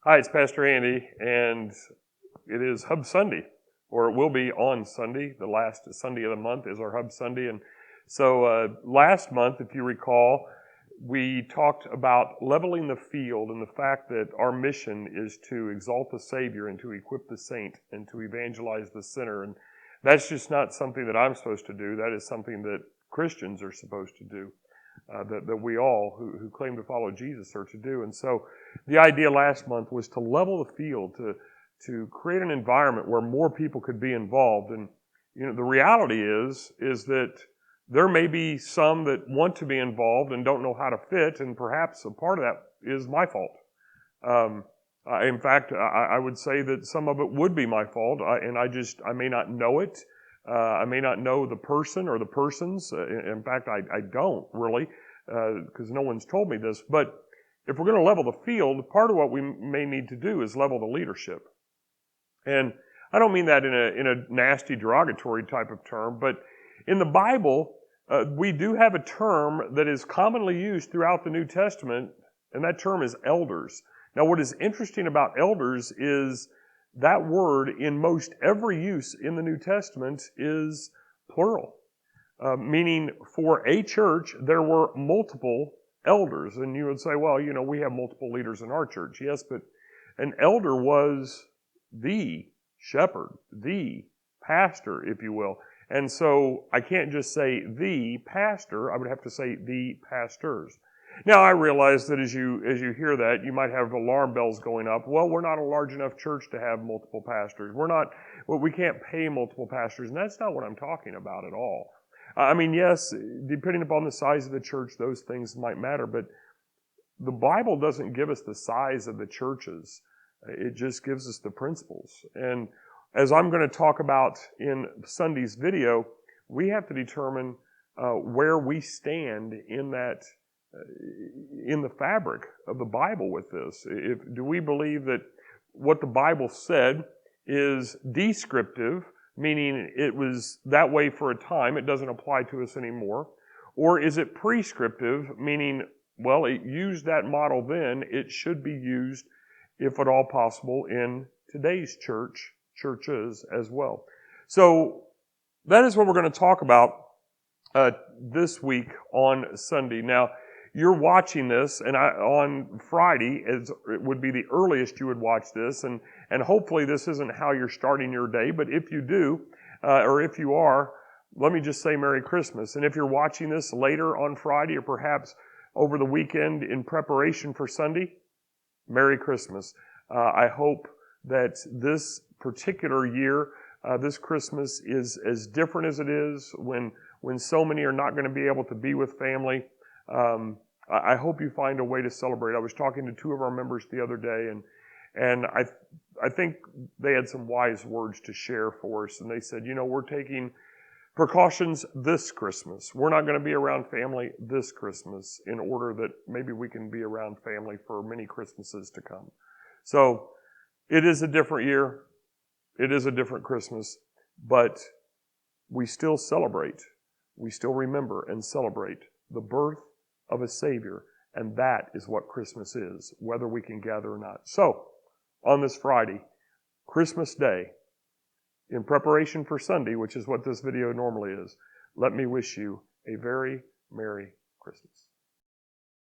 Hi, it's Pastor Andy, and it is Hub Sunday, or it will be on Sunday. The last Sunday of the month is our Hub Sunday. And so last month, if you recall, we talked about leveling the field and the fact that our mission is to exalt the Savior and to equip the saint and to evangelize the sinner. And that's just not something that I'm supposed to do. That is something that Christians are supposed to do. That we all who claim to follow Jesus are to do. And so the idea last month was to level the field, to create an environment where more people could be involved. And the reality is that there may be some that want to be involved and don't know how to fit, and perhaps a part of that is my fault. In fact, I would say that some of it would be my fault, and I may not know it. I may not know the person or the persons. In fact, I don't really, because no one's told me this. But if we're going to level the field, part of what we may need to do is level the leadership. And I don't mean that in a nasty, derogatory type of term, but in the Bible, we do have a term that is commonly used throughout the New Testament, and that term is elders. Now, what is interesting about elders is that word in most every use in the New Testament is plural, meaning for a church there were multiple elders. And you would say, well, we have multiple leaders in our church. Yes, but an elder was the shepherd, the pastor, if you will. And so I can't just say the pastor, I would have to say the pastors. Now, I realize that as you hear that, you might have alarm bells going up. Well, we're not a large enough church to have multiple pastors. We can't pay multiple pastors, and that's not what I'm talking about at all. I mean, yes, depending upon the size of the church, those things might matter, but the Bible doesn't give us the size of the churches. It just gives us the principles. And as I'm going to talk about in Sunday's video, we have to determine where we stand in the fabric of the Bible with this. Do we believe that what the Bible said is descriptive, meaning it was that way for a time, it doesn't apply to us anymore? Or is it prescriptive, meaning, well, it used that model then, it should be used, if at all possible, in today's churches as well. So that is what we're going to talk about this week on Sunday. Now, you're watching this, and on Friday it would be the earliest you would watch this, and hopefully this isn't how you're starting your day, but if you do, or if you are, let me just say Merry Christmas. And if you're watching this later on Friday, or perhaps over the weekend in preparation for Sunday, Merry Christmas. I hope that this particular year, this Christmas is as different as it is when so many are not going to be able to be with family. I hope you find a way to celebrate. I was talking to two of our members the other day, and I think they had some wise words to share for us. And they said, we're taking precautions this Christmas. We're not going to be around family this Christmas in order that maybe we can be around family for many Christmases to come. So it is a different year. It is a different Christmas, but we still celebrate. We still remember and celebrate the birth of a Savior, and that is what Christmas is, whether we can gather or not. So, on this Friday, Christmas Day, in preparation for Sunday, which is what this video normally is, let me wish you a very Merry Christmas.